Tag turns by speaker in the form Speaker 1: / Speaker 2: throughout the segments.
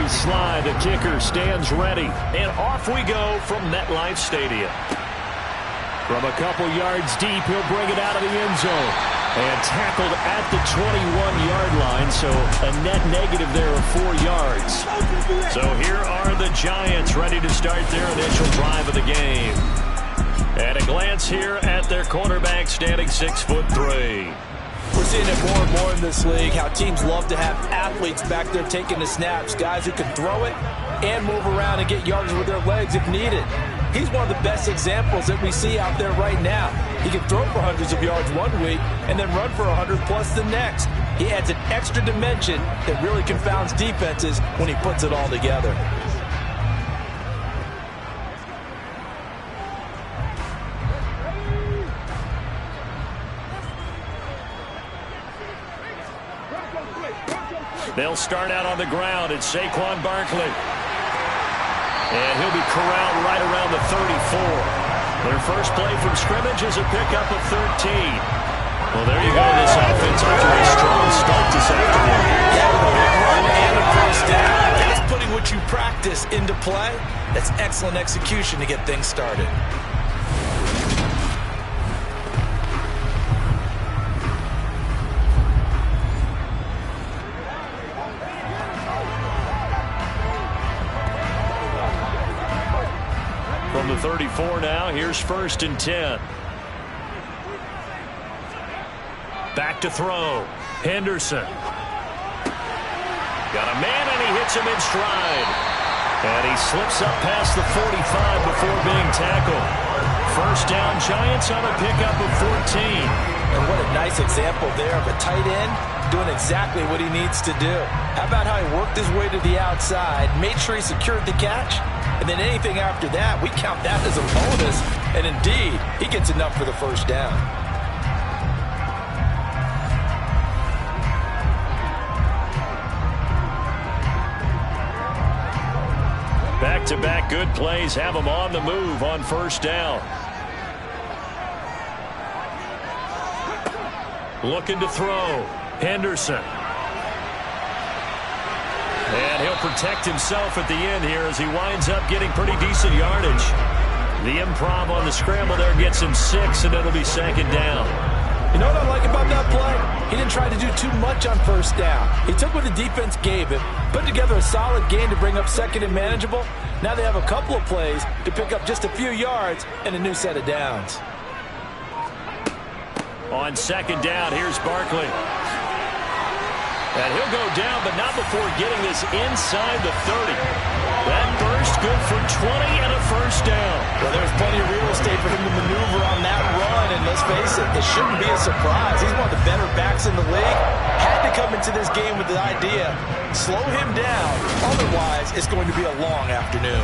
Speaker 1: he slide. The kicker stands ready. And off we go from MetLife Stadium. From a couple yards deep, he'll bring it out of the end zone. And tackled at the 21-yard line, so a net negative there of 4 yards. So here are the Giants ready to start their initial drive of the game. At a glance here at their quarterback, standing 6'3".
Speaker 2: We're seeing it more and more in this league, how teams love to have athletes back there taking the snaps, guys who can throw it and move around and get yards with their legs if needed. He's one of the best examples that we see out there right now. He can throw for hundreds of yards one week and then run for 100+ the next. He adds an extra dimension that really confounds defenses when he puts it all together.
Speaker 1: They'll start out on the ground. It's Saquon Barkley. And he'll be corralled right around the 34. Their first play from scrimmage is a pickup of 13. Well, there you go. This offense off to a strong start this afternoon.
Speaker 2: Yeah, with a big run and a first down. That's putting what you practice into play. That's excellent execution to get things started.
Speaker 1: From the 34 now, here's 1st and 10. Back to throw. Henderson. Got a man, and he hits him in stride. And he slips up past the 45 before being tackled. First down, Giants on a pickup of 14.
Speaker 2: And what a nice example there of a tight end doing exactly what he needs to do. How about how he worked his way to the outside, made sure he secured the catch, and then anything after that, we count that as a bonus. And indeed, he gets enough for the first down.
Speaker 1: Back-to-back good plays have him on the move on first down. Looking to throw. Henderson. And he'll protect himself at the end here as he winds up getting pretty decent yardage. The improv on the scramble there gets him 6, and it'll be 2nd down.
Speaker 2: You know what I like about that play? He didn't try to do too much on first down. He took what the defense gave him, put together a solid gain to bring up 2nd and manageable. Now they have a couple of plays to pick up just a few yards and a new set of downs.
Speaker 1: On 2nd down, here's Barkley. And he'll go down, but not before getting this inside the 30. That burst good for 20 and a first down.
Speaker 2: Well, there's plenty of real estate for him to maneuver on that run, and let's face it, it shouldn't be a surprise. He's one of the better backs in the league. Had to come into this game with the idea, slow him down, otherwise it's going to be a long afternoon.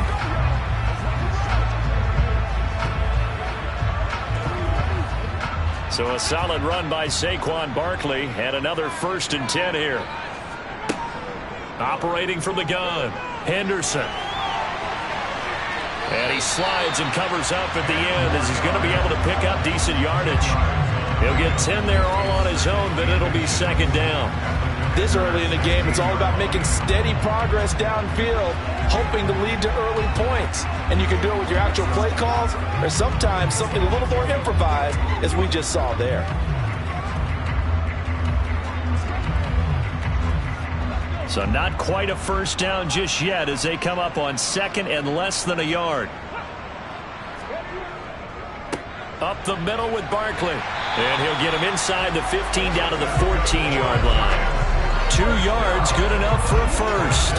Speaker 1: So a solid run by Saquon Barkley, and another 1st and 10 here. Operating from the gun, Henderson. And he slides and covers up at the end as he's going to be able to pick up decent yardage. He'll get 10 there all on his own, but it'll be 2nd down.
Speaker 2: This early in the game, it's all about making steady progress downfield, hoping to lead to early points. And you can do it with your actual play calls, or sometimes something a little more improvised, as we just saw there.
Speaker 1: So not quite a first down just yet as they come up on 2nd and less than a yard. Up the middle with Barkley. And he'll get him inside the 15 down to the 14-yard line. 2 yards, good enough for a first.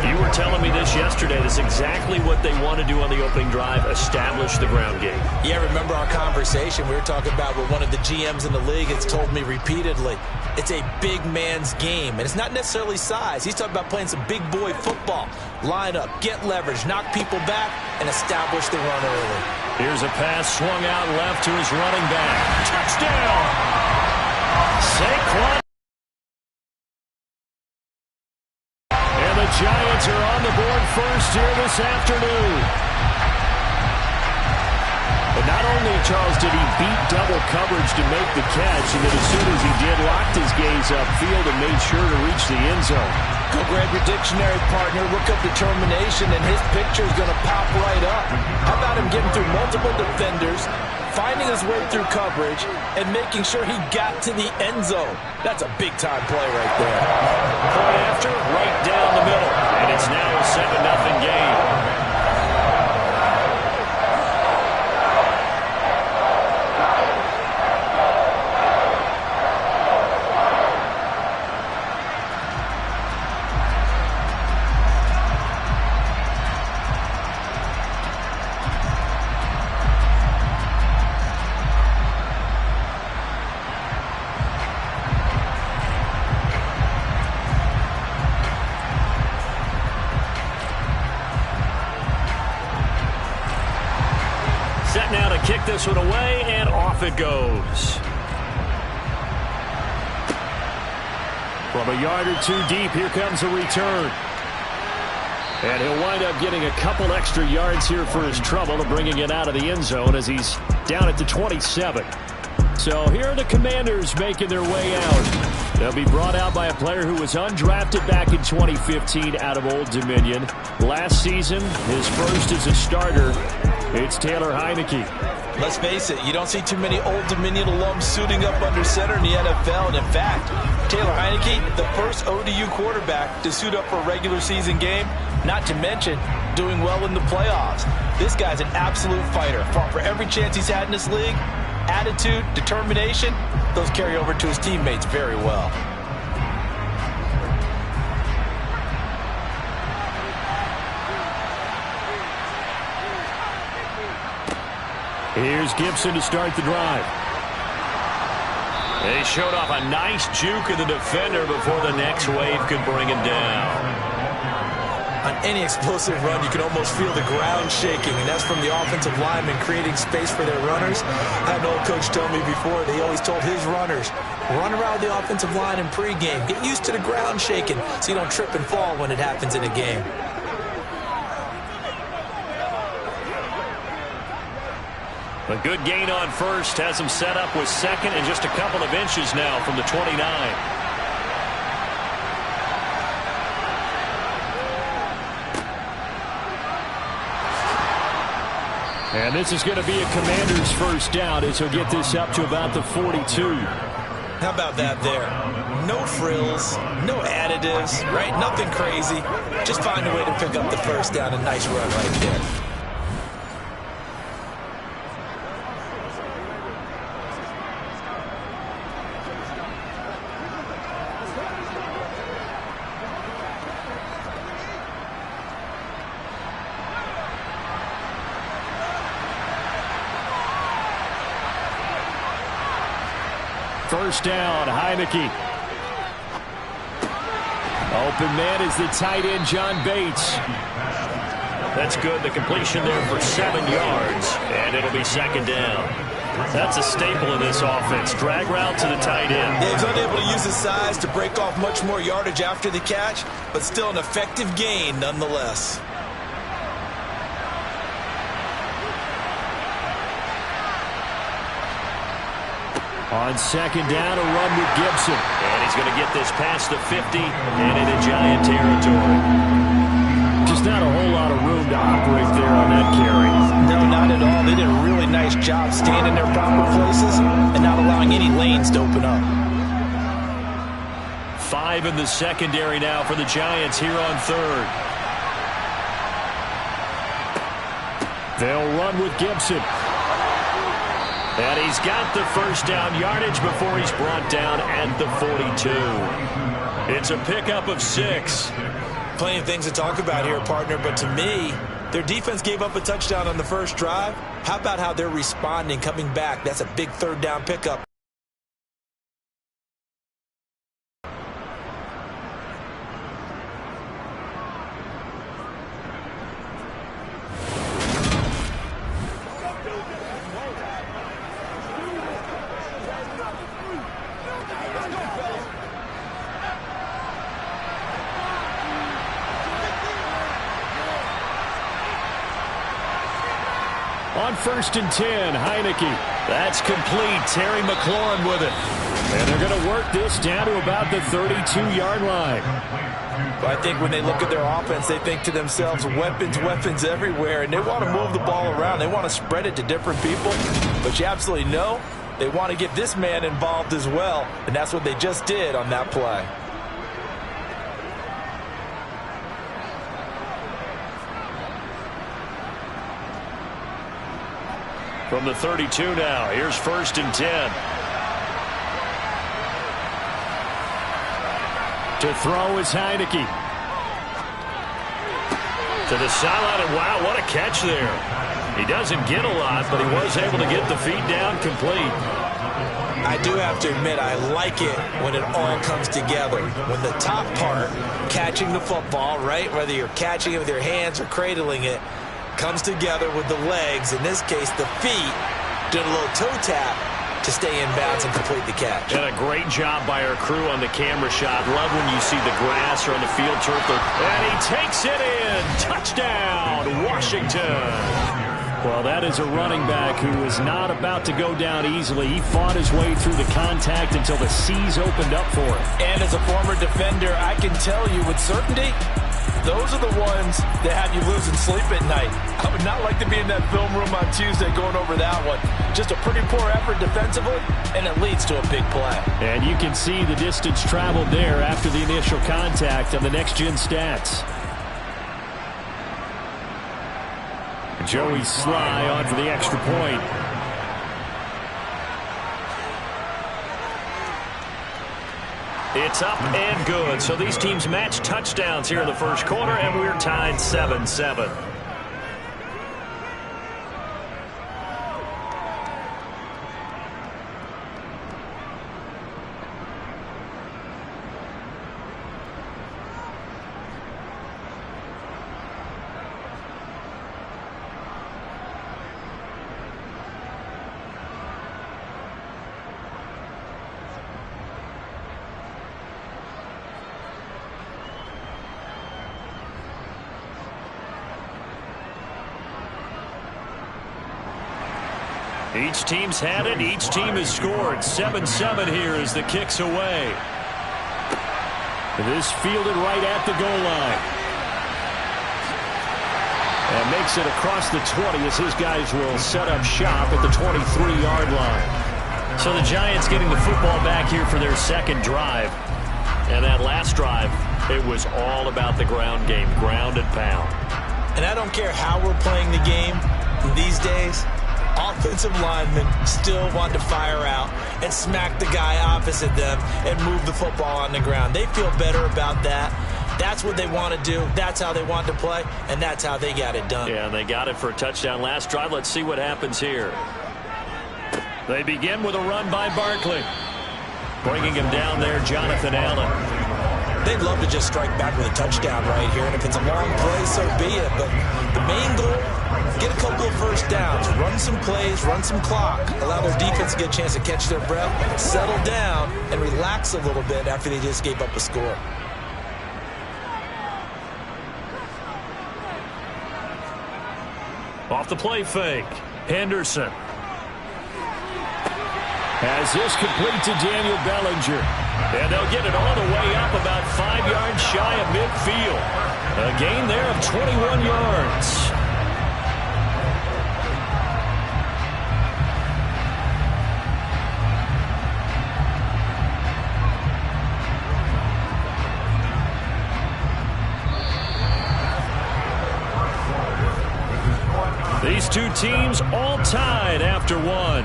Speaker 1: You were telling me this yesterday. That's exactly what they want to do on the opening drive, establish the ground game.
Speaker 2: Yeah, remember our conversation we were talking about with one of the GMs in the league has told me repeatedly. It's a big man's game, and it's not necessarily size. He's talking about playing some big boy football. Line up, get leverage, knock people back, and establish the run early.
Speaker 1: Here's a pass swung out left to his running back. Touchdown! Saquon. And the Giants are on the board first here this afternoon. But not only, Charles, did he beat double coverage to make the catch, and then as soon as he did, locked his gaze upfield and made sure to reach the end zone.
Speaker 2: Go grab your dictionary, partner, look up determination, and his picture is going to pop right up. How about him getting through multiple defenders, finding his way through coverage, and making sure he got to the end zone? That's a big-time play right there.
Speaker 1: Point after, right down the middle, and it's now a 7-0 game. Set now to kick this one away, and off it goes. From a yard or two deep, here comes a return. And he'll wind up getting a couple extra yards here for his trouble of bringing it out of the end zone as he's down at the 27. So here are the Commanders making their way out. They'll be brought out by a player who was undrafted back in 2015 out of Old Dominion. Last season, his first as a starter. It's Taylor Heineke.
Speaker 2: Let's face it, you don't see too many Old Dominion alums suiting up under center in the NFL. And in fact, Taylor Heineke, the first ODU quarterback to suit up for a regular season game, not to mention doing well in the playoffs. This guy's an absolute fighter. Fought for every chance he's had in this league. Attitude, determination, those carry over to his teammates very well.
Speaker 1: Here's Gibson to start the drive. They showed off a nice juke of the defender before the next wave could bring him down.
Speaker 2: On any explosive run, you can almost feel the ground shaking, and that's from the offensive linemen creating space for their runners. I had an old coach tell me before, they always told his runners, run around the offensive line in pregame. Get used to the ground shaking so you don't trip and fall when it happens in a game.
Speaker 1: A good gain on first has him set up with second and just a couple of inches now from the 29. And this is going to be a Commander's first down as he'll get this up to about the 42.
Speaker 2: How about that there? No frills, no additives, right? Nothing crazy. Just find a way to pick up the first down. A nice run right there.
Speaker 1: First down, Heineke. Open man is the tight end, John Bates. That's good. The completion there for 7 yards, and it'll be second down. That's a staple in this offense. Drag route to the tight end.
Speaker 2: Yeah, he's unable to use his size to break off much more yardage after the catch, but still an effective gain nonetheless.
Speaker 1: On second down, a run with Gibson. And he's going to get this past the 50 and into Giant territory. Just not a whole lot of room to operate there on that carry.
Speaker 2: No, not at all. They did a really nice job staying in their proper places and not allowing any lanes to open up.
Speaker 1: 5 in the secondary now for the Giants here on third. They'll run with Gibson. And he's got the first down yardage before he's brought down at the 42. It's a pickup of 6.
Speaker 2: Plenty of things to talk about here, partner, but to me, their defense gave up a touchdown on the first drive. How about how they're responding, coming back? That's a big third down pickup.
Speaker 1: On 1st and 10, Heineke. That's complete. Terry McLaurin with it. And they're going to work this down to about the 32-yard line.
Speaker 2: But I think when they look at their offense, they think to themselves, weapons, weapons everywhere, and they want to move the ball around. They want to spread it to different people. But you absolutely know they want to get this man involved as well, and that's what they just did on that play.
Speaker 1: From the 32 now, here's 1st and 10. To throw is Heineke. To the sideline, and wow, what a catch there. He doesn't get a lot, but he was able to get the feet down complete.
Speaker 2: I do have to admit, I like it when it all comes together. When the top part, catching the football, right, whether you're catching it with your hands or cradling it, comes together with the legs, in this case the feet, doing a little toe tap to stay in bounds and complete the catch.
Speaker 1: And a great job by our crew on the camera shot. Love when you see the grass or on the field turf. And he takes it in. Touchdown, Washington. Well, that is a running back who is not about to go down easily. He fought his way through the contact until the seas opened up for him.
Speaker 2: And as a former defender, I can tell you with certainty, those are the ones that have you losing sleep at night. I would not like to be in that film room on Tuesday going over that one. Just a pretty poor effort defensively, and it leads to a big play.
Speaker 1: And you can see the distance traveled there after the initial contact on the next-gen stats. Joey Sly on for the extra point. It's up and good. So these teams match touchdowns here in the first quarter, and we're tied 7-7. Each team's had it. Each team has scored. 7-7 here as the kick's away. This fielded right at the goal line. And makes it across the 20 as his guys will set up shop at the 23-yard line. So the Giants getting the football back here for their second drive. And that last drive, it was all about the ground game, ground and pound.
Speaker 2: And I don't care how we're playing the game these days. Offensive linemen still want to fire out and smack the guy opposite them and move the football on the ground. They feel better about that. That's what they want to do. That's how they want to play, and that's how they got it done.
Speaker 1: Yeah, and they got it for a touchdown last drive. Let's see what happens here. They begin with a run by Barkley. Bringing him down there, Jonathan Allen.
Speaker 2: They'd love to just strike back with a touchdown right here, and if it's a long play, so be it. But the main goal, get a couple of first downs, run some plays, run some clock, allow their defense to get a chance to catch their breath, settle down, and relax a little bit after they just gave up a score.
Speaker 1: Off the play fake, Henderson. Has this complete to Daniel Bellinger. And they'll get it all the way up about 5 yards shy of midfield. A gain there of 21 yards. These two teams all tied after one.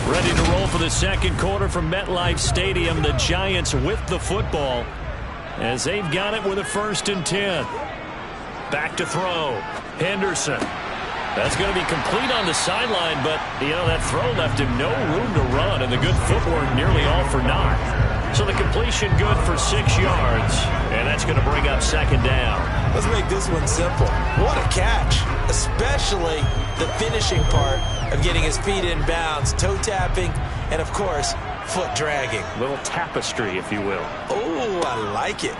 Speaker 1: Ready to roll for the second quarter from MetLife Stadium. The Giants with the football as they've got it with a 1st and 10. Back to throw. Henderson. That's going to be complete on the sideline, but, you know, that throw left him no room to run, and the good footwork nearly all for naught. So the completion good for 6 yards, and that's going to bring up 2nd down.
Speaker 2: Let's make this one simple. What a catch, especially the finishing part of getting his feet in bounds, toe tapping, and, of course, foot dragging.
Speaker 1: A little tapestry, if you will.
Speaker 2: Oh, I like it.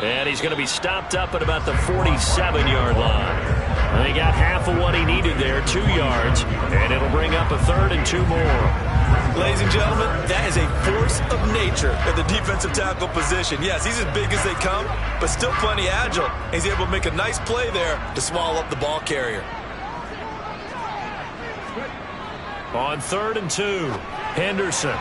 Speaker 1: And he's going to be stopped up at about the 47-yard line. They got half a what he needed there, 2 yards, and it'll bring up a 3rd and 2 more.
Speaker 2: Ladies and gentlemen, that is a force of nature at the defensive tackle position. Yes, he's as big as they come, but still plenty agile. He's able to make a nice play there to swallow up the ball carrier.
Speaker 1: On 3rd and 2, Henderson.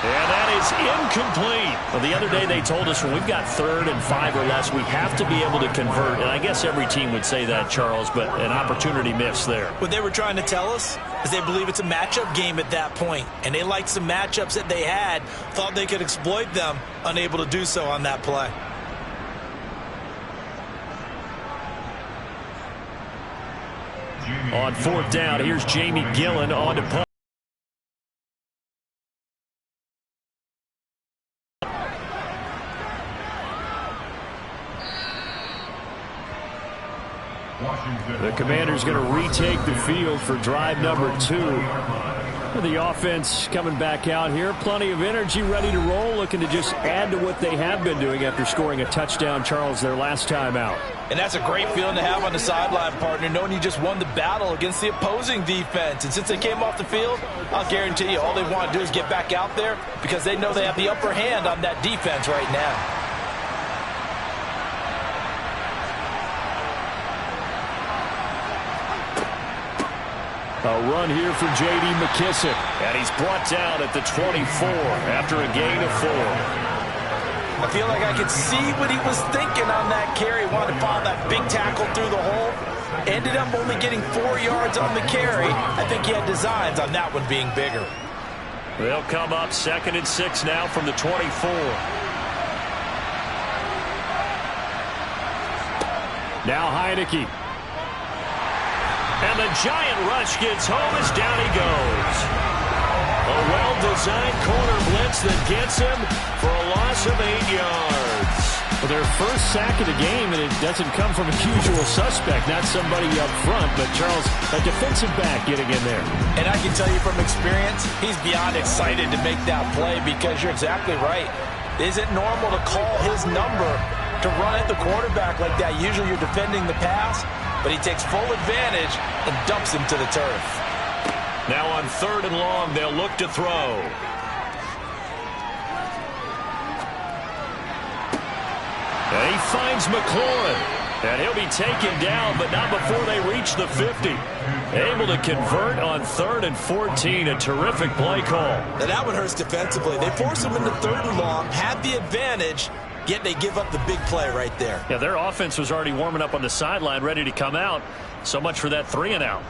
Speaker 1: And that is incomplete. Well, the other day they told us when we've got 3rd and 5 or less, we have to be able to convert. And I guess every team would say that, Charles, but an opportunity missed there.
Speaker 2: What they were trying to tell us is they believe it's a matchup game at that point. And they liked some matchups that they had, thought they could exploit them, unable to do so on that play.
Speaker 1: On 4th down, here's Jamie Gillen on to punt. The Commander's going to retake the field for drive number 2. The offense coming back out here. Plenty of energy, ready to roll, looking to just add to what they have been doing after scoring a touchdown, Charles, their last time out.
Speaker 2: And that's a great feeling to have on the sideline, partner, knowing you just won the battle against the opposing defense. And since they came off the field, I'll guarantee you all they want to do is get back out there because they know they have the upper hand on that defense right now.
Speaker 1: A run here for J.D. McKissick, and he's brought down at the 24 after a gain of 4.
Speaker 2: I feel like I could see what he was thinking on that carry. Wanted to follow that big tackle through the hole. Ended up only getting 4 yards on the carry. I think he had designs on that one being bigger.
Speaker 1: They'll come up 2nd and 6 now from the 24. Now Heineke. And the giant rush gets home as down he goes. A well-designed corner blitz that gets him for a loss of 8 yards. Well, their first sack of the game, and it doesn't come from a usual suspect, not somebody up front, but Charles, a defensive back getting in there.
Speaker 2: And I can tell you from experience, he's beyond excited to make that play because you're exactly right. Is it normal to call his number to run at the quarterback like that? Usually you're defending the pass, but he takes full advantage and dumps him to the turf.
Speaker 1: Now on 3rd and long, they'll look to throw. And he finds McLaurin. And he'll be taken down, but not before they reach the 50. Able to convert on 3rd and 14. A terrific play call.
Speaker 2: Now that one hurts defensively. They force him into 3rd and long, had the advantage, yet they give up the big play right there.
Speaker 1: Yeah, their offense was already warming up on the sideline, ready to come out. So much for that 3 and out.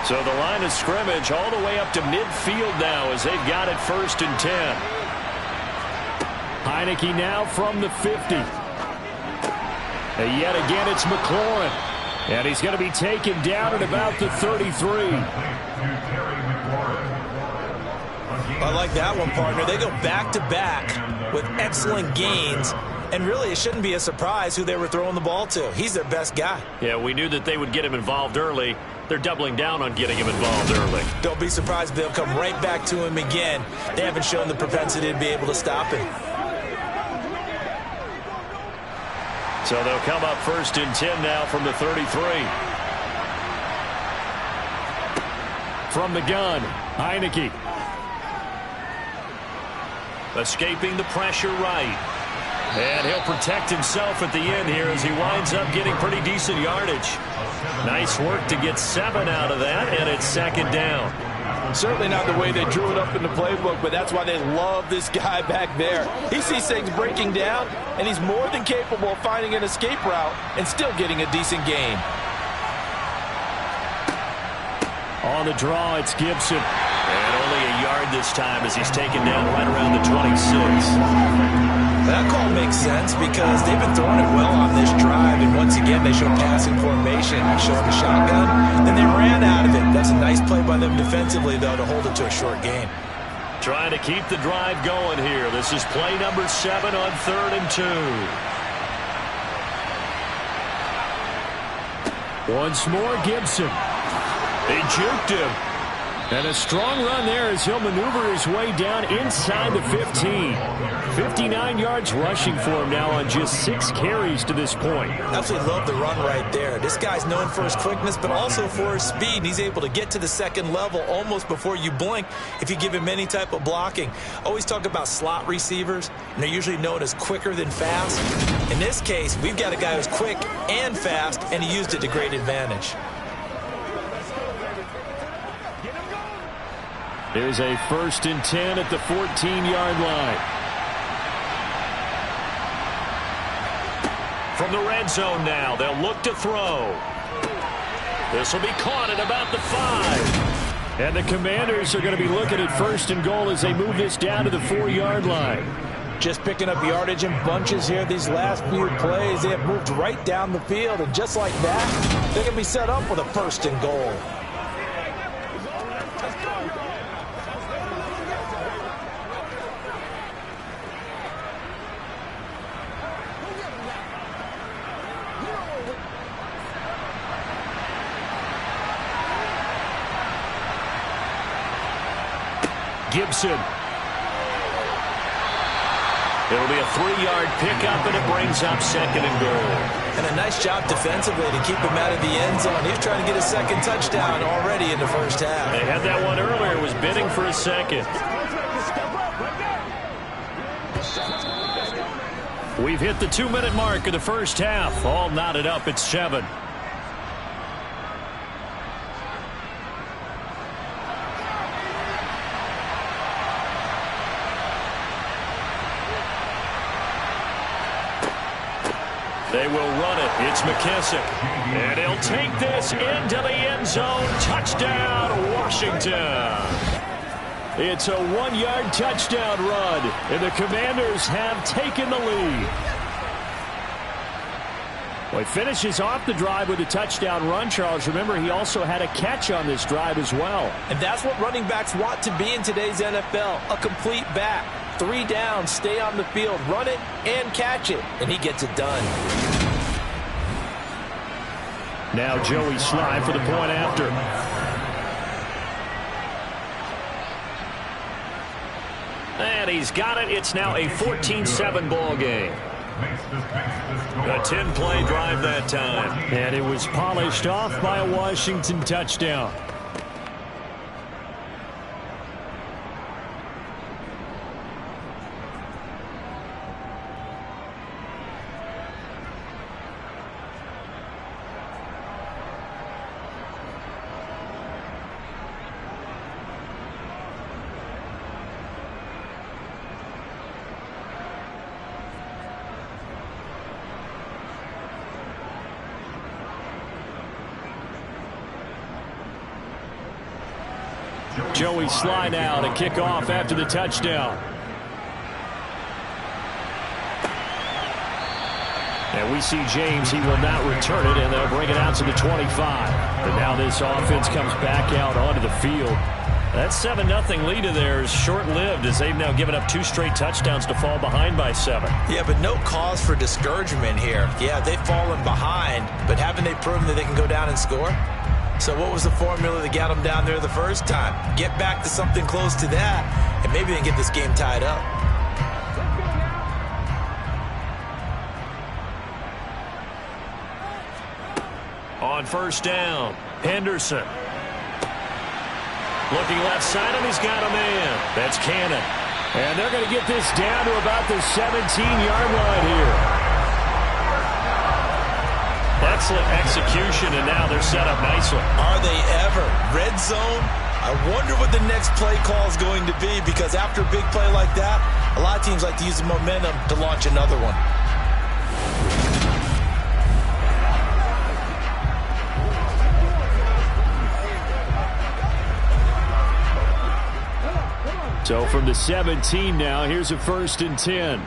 Speaker 1: So the line of scrimmage all the way up to midfield now as they've got it 1st and 10. Heineke now from the 50. And yet again it's McLaurin. And he's going to be taken down at about the 33.
Speaker 2: I like that one, partner. They go back-to-back with excellent gains. And really, it shouldn't be a surprise who they were throwing the ball to. He's their best guy.
Speaker 1: Yeah, we knew that they would get him involved early. They're doubling down on getting him involved early.
Speaker 2: Don't be surprised if they'll come right back to him again. They haven't shown the propensity to be able to stop him.
Speaker 1: So they'll come up 1st and 10 now from the 33. From the gun, Heineke. Escaping the pressure right. And he'll protect himself at the end here as he winds up getting pretty decent yardage. Nice work to get 7 out of that, and it's 2nd down.
Speaker 2: Certainly not the way they drew it up in the playbook, but that's why they love this guy back there. He sees things breaking down, and he's more than capable of finding an escape route and still getting a decent gain.
Speaker 1: On the draw, it's Gibson. And only a yard this time as he's taken down right around the 26.
Speaker 2: That call makes sense because they've been throwing it well on this drive, and once again they show passing formation. They showed the shotgun, then they ran out of it. That's a nice play by them defensively, though, to hold it to a short gain.
Speaker 1: Trying to keep the drive going here. This is play number 7 on 3rd and 2. Once more, Gibson. They juked him. And a strong run there as he'll maneuver his way down inside the 15. 59 yards rushing for him now on just 6 carries to this point.
Speaker 2: Absolutely love the run right there. This guy's known for his quickness, but also for his speed. He's able to get to the second level almost before you blink if you give him any type of blocking. Always talk about slot receivers, and they're usually known as quicker than fast. In this case, we've got a guy who's quick and fast, and he used it to great advantage.
Speaker 1: There's a 1st and 10 at the 14-yard line. From the red zone now, they'll look to throw. This will be caught at about the 5. And the Commanders are going to be looking at 1st and goal as they move this down to the 4-yard line.
Speaker 2: Just picking up yardage in bunches here these last few plays. They have moved right down the field, and just like that, they're going to be set up with a 1st and goal.
Speaker 1: Gibson. It'll be a 3-yard pickup, and it brings up 2nd and goal.
Speaker 2: And a nice job defensively to keep him out of the end zone. He was trying to get a 2nd touchdown already in the 1st half.
Speaker 1: They had that one earlier. Was bidding for a 2nd. We've hit the 2-minute mark of the 1st half. All knotted up at 7. They will run it. It's McKissick. And he'll take this into the end zone. Touchdown, Washington. It's a 1-yard touchdown run, and the Commanders have taken the lead. Well, he finishes off the drive with a touchdown run, Charles. Remember, he also had a catch on this drive as well.
Speaker 2: And that's what running backs want to be in today's NFL, a complete back. 3 down, stay on the field, run it, and catch it. And he gets it done.
Speaker 1: Now Joey Slye for the point after. And he's got it. It's now a 14-7 ball game. A 10-play drive that time. And it was polished off by a Washington touchdown. Joey Slye now to kick off after the touchdown. And we see James. He will not return it, and they'll bring it out to the 25. But now this offense comes back out onto the field. That 7-0 lead of theirs short-lived as they've now given up 2 straight touchdowns to fall behind by 7.
Speaker 2: Yeah, but no cause for discouragement here. Yeah, they've fallen behind, but haven't they proven that they can go down and score? So what was the formula that got them down there the first time? Get back to something close to that, and maybe they can get this game tied up.
Speaker 1: On 1st down, Henderson. Looking left side, and he's got a man. That's Cannon. And they're going to get this down to about the 17-yard line here. Excellent execution, and now they're set up nicely.
Speaker 2: Are they ever? Red zone? I wonder what the next play call is going to be, because after a big play like that, a lot of teams like to use the momentum to launch another one.
Speaker 1: So from the 17 now, here's a 1st and 10.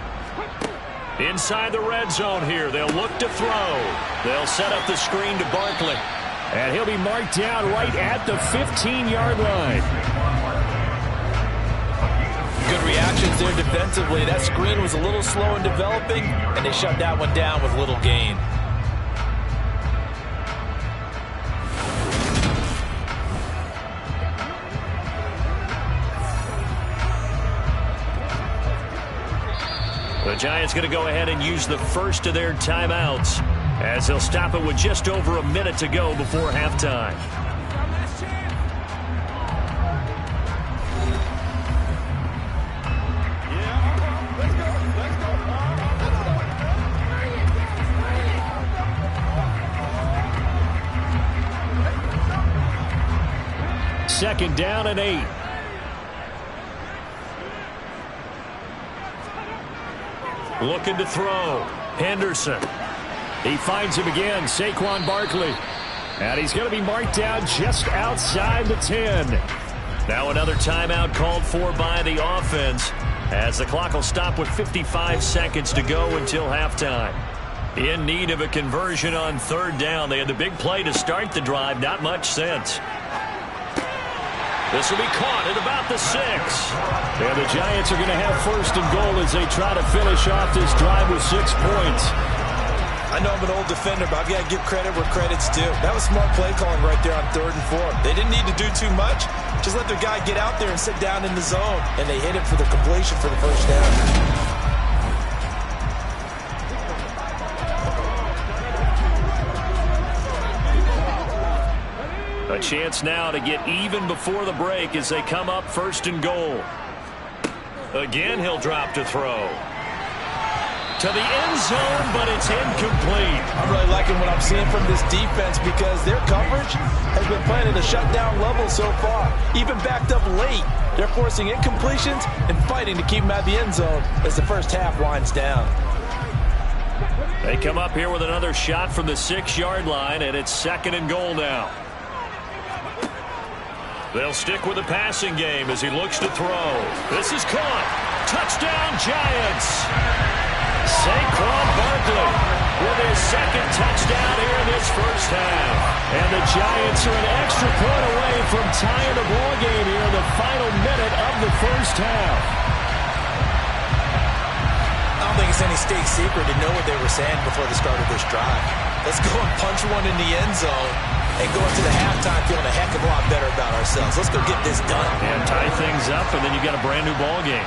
Speaker 1: Inside the red zone here, they'll look to throw. They'll set up the screen to Barkley. And he'll be marked down right at the 15-yard line.
Speaker 2: Good reactions there defensively. That screen was a little slow in developing, and they shut that one down with little gain.
Speaker 1: The Giants going to go ahead and use the first of their timeouts as they'll stop it with just over a minute to go before halftime. Second down and 8. Looking to throw. Henderson. He finds him again. Saquon Barkley. And he's going to be marked down just outside the 10. Now another timeout called for by the offense as the clock will stop with 55 seconds to go until halftime. In need of a conversion on third down. They had the big play to start the drive. Not much sense. This will be caught at about the 6. And the Giants are going to have first and goal as they try to finish off this drive with 6 points.
Speaker 2: I know I'm an old defender, but I've got to give credit where credit's due. That was smart play calling right there on 3rd and 4. They didn't need to do too much. Just let their guy get out there and sit down in the zone. And they hit it for the completion for the first down.
Speaker 1: A chance now to get even before the break as they come up first and goal. Again, he'll drop to throw. To the end zone, but it's incomplete.
Speaker 2: I'm really liking what I'm seeing from this defense because their coverage has been playing at a shutdown level so far. Even backed up late, they're forcing incompletions and fighting to keep them out of the end zone as the first half winds down.
Speaker 1: They come up here with another shot from the 6-yard line, and it's second and goal now. They'll stick with the passing game as he looks to throw. This is caught. Touchdown, Giants. Saquon Barkley with his second touchdown here in this first half. And the Giants are an extra point away from tying the ball game here in the final minute of the first half.
Speaker 2: I don't think it's any state secret to know what they were saying before the start of this drive. Let's go and punch one in the end zone and go into the halftime feeling a heck of a lot better about ourselves. Let's go get this done.
Speaker 1: And tie things up, and then you got a brand new ball game.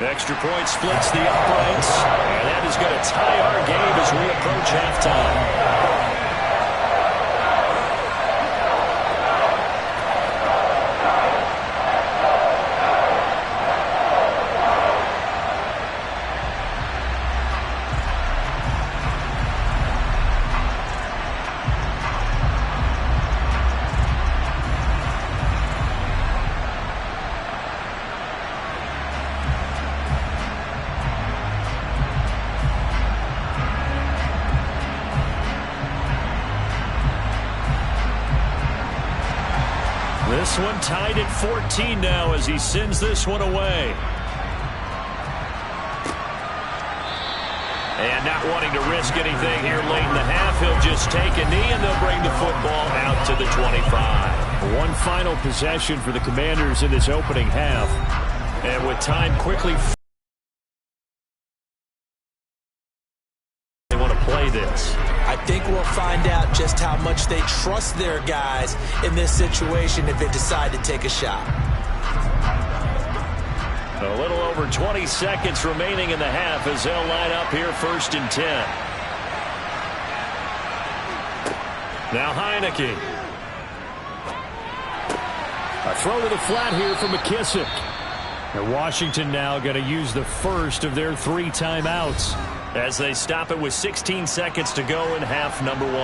Speaker 1: Extra point splits the uprights, and that is going to tie our game as we approach halftime. This one tied at 14 now as he sends this one away. And not wanting to risk anything here late in the half, he'll just take a knee and they'll bring the football out to the 25. One final possession for the Commanders in this opening half. And with time quickly, they want to play this.
Speaker 2: I think we'll find out just how much they trust their guys in this situation if they decide to take a shot.
Speaker 1: A little over 20 seconds remaining in the half as they'll line up here first and 10. Now Heineke. A throw to the flat here from McKissick. And Washington now going to use the first of their 3 timeouts as they stop it with 16 seconds to go in half number 1.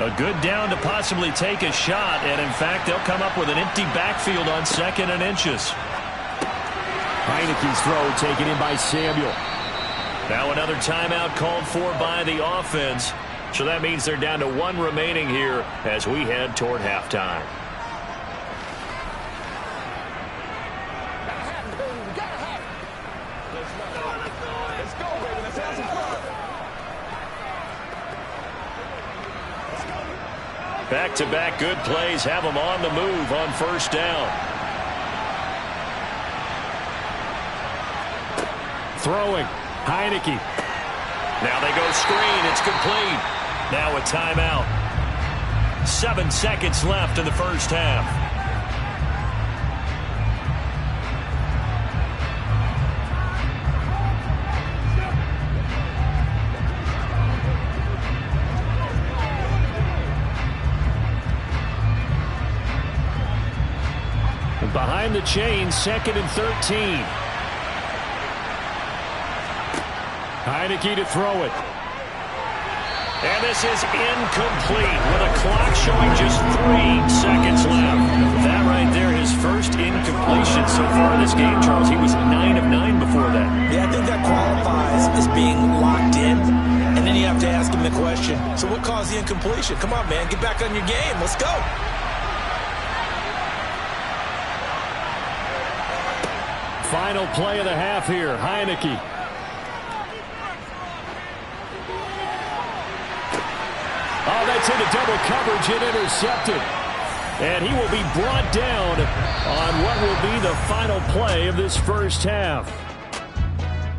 Speaker 1: A good down to possibly take a shot, and in fact, they'll come up with an empty backfield on 2nd and inches. Heineke's throw taken in by Samuel. Now another timeout called for by the offense. So that means they're down to 1 remaining here as we head toward halftime. Back-to-back good plays have them on the move on first down. Throwing. Heineke. Now they go screen. It's complete. Now a timeout. 7 seconds left in the first half. Behind the chain, 2nd and 13. Heineke to throw it. And this is incomplete with a clock showing just 3 seconds left. That right there, his first incompletion so far in this game, Charles. He was 9 of 9 before that.
Speaker 2: Yeah, I think that qualifies as being locked in. And then you have to ask him the question, so what caused the incompletion? Come on, man, get back on your game. Let's go.
Speaker 1: Final play of the half here. Heineke. Oh, that's into double coverage and intercepted. And he will be brought down on what will be the final play of this first half.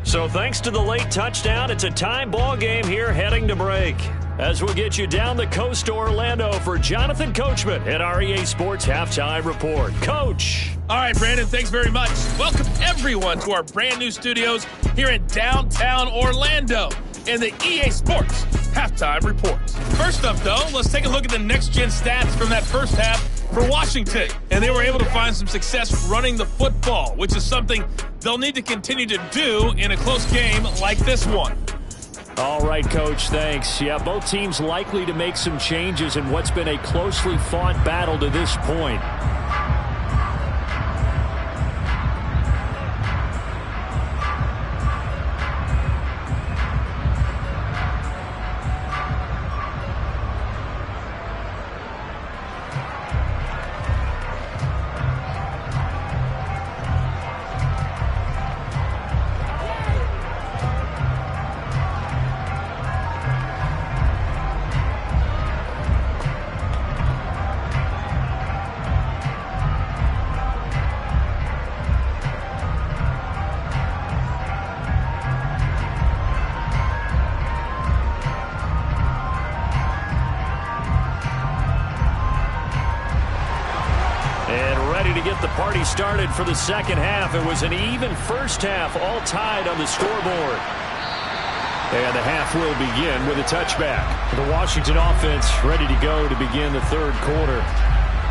Speaker 1: So thanks to the late touchdown, it's a time ball game here heading to break. As we'll get you down the coast to Orlando for Jonathan Coachman at our EA Sports Halftime Report. Coach.
Speaker 3: All right, Brandon, thanks very much. Welcome, everyone, to our brand new studios here in downtown Orlando in the EA Sports Halftime Report. First up, though, let's take a look at the next-gen stats from that first half for Washington. And they were able to find some success running the football, which is something they'll need to continue to do in a close game like this one.
Speaker 1: All right, Coach, thanks. Yeah, both teams likely to make some changes in what's been a closely fought battle to this point. Started for the second half. It was an even first half, all tied on the scoreboard. And the half will begin with a touchback. The Washington offense ready to go to begin the third quarter.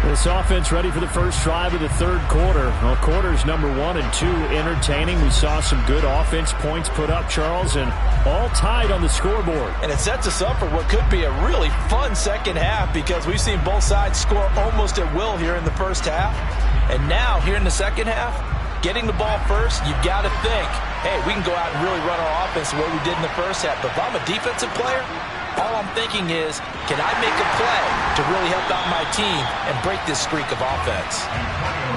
Speaker 1: This offense ready for the first drive of the third quarter. Well, quarters number 1 and 2 entertaining. We saw some good offense points put up, Charles, and all tied on the scoreboard.
Speaker 2: And it sets us up for what could be a really fun second half because we've seen both sides score almost at will here in the first half. And now, here in the second half, getting the ball first, you've got to think, hey, we can go out and really run our offense the way we did in the first half. But if I'm a defensive player, all I'm thinking is, can I make a play to really help out my team and break this streak of offense?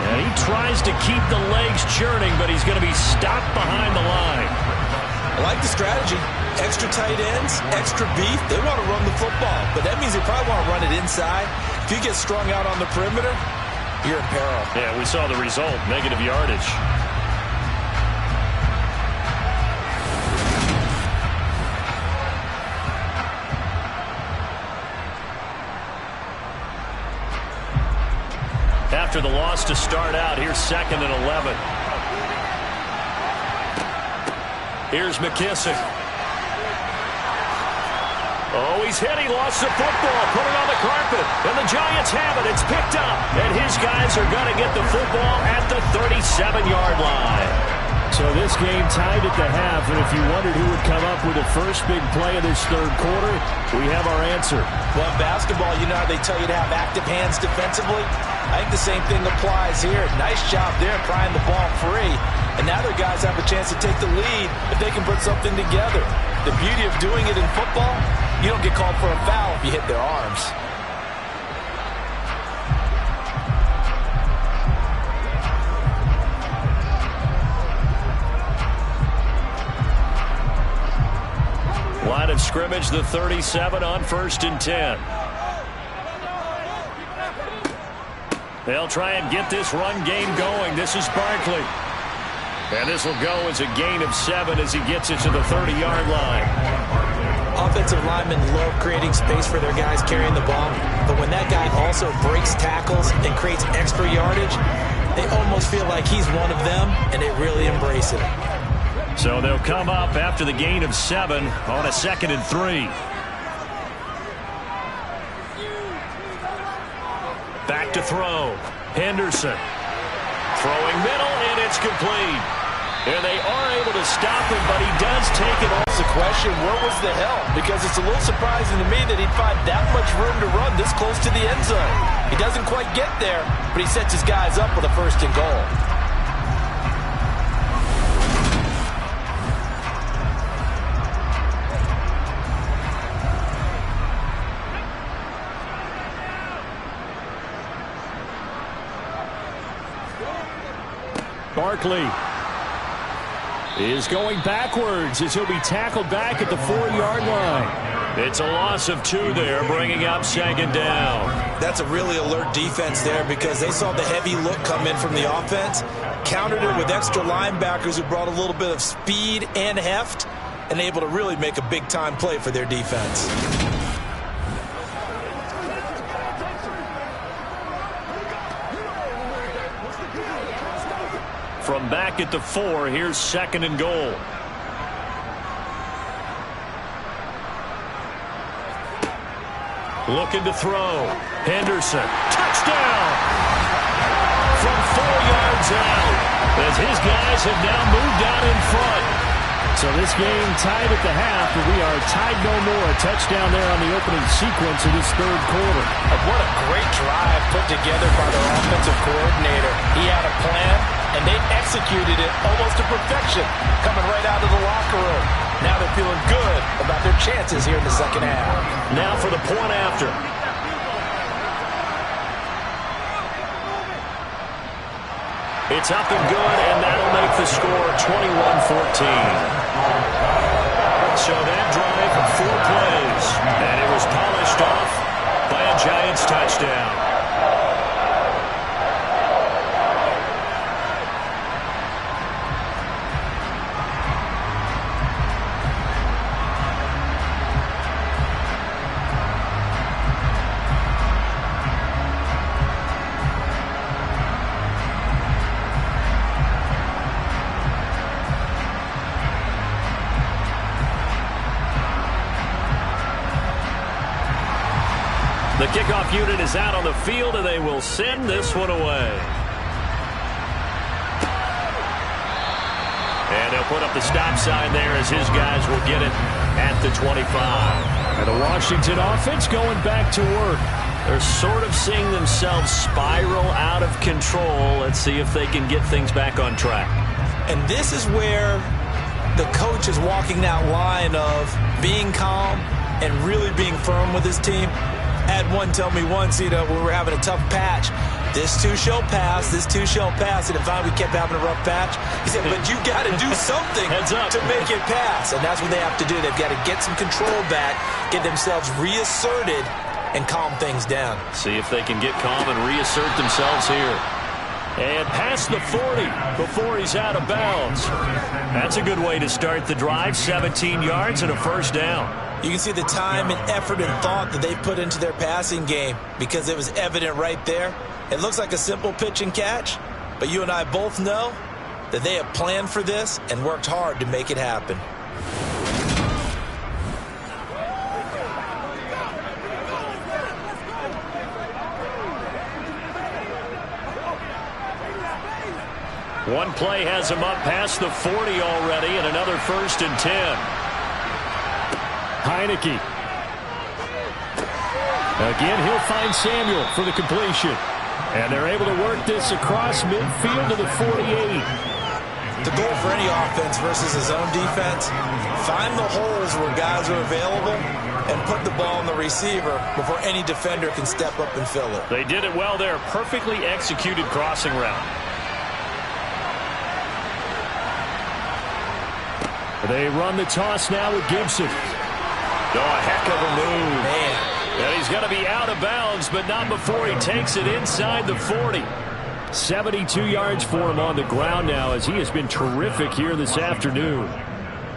Speaker 1: And he tries to keep the legs churning, but he's going to be stopped behind the line.
Speaker 2: I like the strategy. Extra tight ends, extra beef. They want to run the football, but that means they probably want to run it inside. If you get strung out on the perimeter, you're in peril.
Speaker 1: Yeah, we saw the result, negative yardage. After the loss to start out, here's 2nd and 11. Here's McKissick. Oh, he's hit. He lost the football. Put it on the carpet. And the Giants have it. It's picked up. And his guys are going to get the football at the 37-yard line. So this game tied at the half. And if you wondered who would come up with the first big play of this third quarter, we have our answer.
Speaker 2: Well, in basketball, you know how they tell you to have active hands defensively? I think the same thing applies here. Nice job there prying the ball free. And now their guys have a chance to take the lead if they can put something together. The beauty of doing it in football, you don't get called for a foul if you hit their arms.
Speaker 1: Line of scrimmage, the 37 on 1st and 10. They'll try and get this run game going. This is Barkley. And this will go as a gain of 7 as he gets it to the 30-yard line.
Speaker 2: Offensive linemen love creating space for their guys carrying the ball, but when that guy also breaks tackles and creates extra yardage, they almost feel like he's one of them, and they really embrace it.
Speaker 1: So they'll come up after the gain of 7 on a 2nd and 3. Back to throw. Henderson. Throwing middle, and it's complete. And they are able to stop him, but he does take it off.
Speaker 2: The question, where was the help? Because it's a little surprising to me that he'd find that much room to run this close to the end zone. He doesn't quite get there, but he sets his guys up with a 1st and goal.
Speaker 1: Barkley is going backwards as he'll be tackled back at the 4-yard line. It's a loss of 2 there, bringing up 2nd down.
Speaker 2: That's a really alert defense there because they saw the heavy look come in from the offense, countered it with extra linebackers who brought a little bit of speed and heft, and able to really make a big-time play for their defense.
Speaker 1: From back at the 4, here's 2nd and goal. Looking to throw. Henderson. Touchdown! From 4 yards out, as his guys have now moved out in front. So this game tied at the half, but we are tied no more. A touchdown there on the opening sequence of this 3rd quarter.
Speaker 2: What a great drive put together by their offensive coordinator. He had a plan, and they executed it almost to perfection, coming right out of the locker room. Now they're feeling good about their chances here in the 2nd half.
Speaker 1: Now for the point after. It's up and good, and that'll make the score 21-14. So that drive of 4 plays, and it was polished off by a Giants touchdown. The kickoff unit is out on the field, and they will send this one away. And they'll put up the stop sign there as his guys will get it at the 25. And the Washington offense going back to work. They're sort of seeing themselves spiral out of control. Let's see if they can get things back on track.
Speaker 2: And this is where the coach is walking that line of being calm and really being firm with his team. I had one tell me once, when we were having a tough patch, this too shall pass, this too shall pass. And if we kept having a rough patch, he said, but you got to do something to make it pass. And that's what they have to do. They've got to get some control back, get themselves reasserted, and calm things down.
Speaker 1: See if they can get calm and reassert themselves here. And past the 40 before he's out of bounds. That's a good way to start the drive. 17 yards and a 1st down.
Speaker 2: You can see the time and effort and thought that they put into their passing game because it was evident right there. It looks like a simple pitch and catch, but you and I both know that they have planned for this and worked hard to make it happen.
Speaker 1: One play has him up past the 40 already, and another 1st and 10. Heineke. Again, he'll find Samuel for the completion. And they're able to work this across midfield to the 48.
Speaker 2: The goal for any offense versus his own defense, find the holes where guys are available and put the ball on the receiver before any defender can step up and fill it.
Speaker 1: They did it well there. Perfectly executed crossing route. They run the toss now with Gibson. Oh, a heck of a move.
Speaker 2: Man.
Speaker 1: And he's going to be out of bounds, but not before he takes it inside the 40. 72 yards for him on the ground now, as he has been terrific here this afternoon.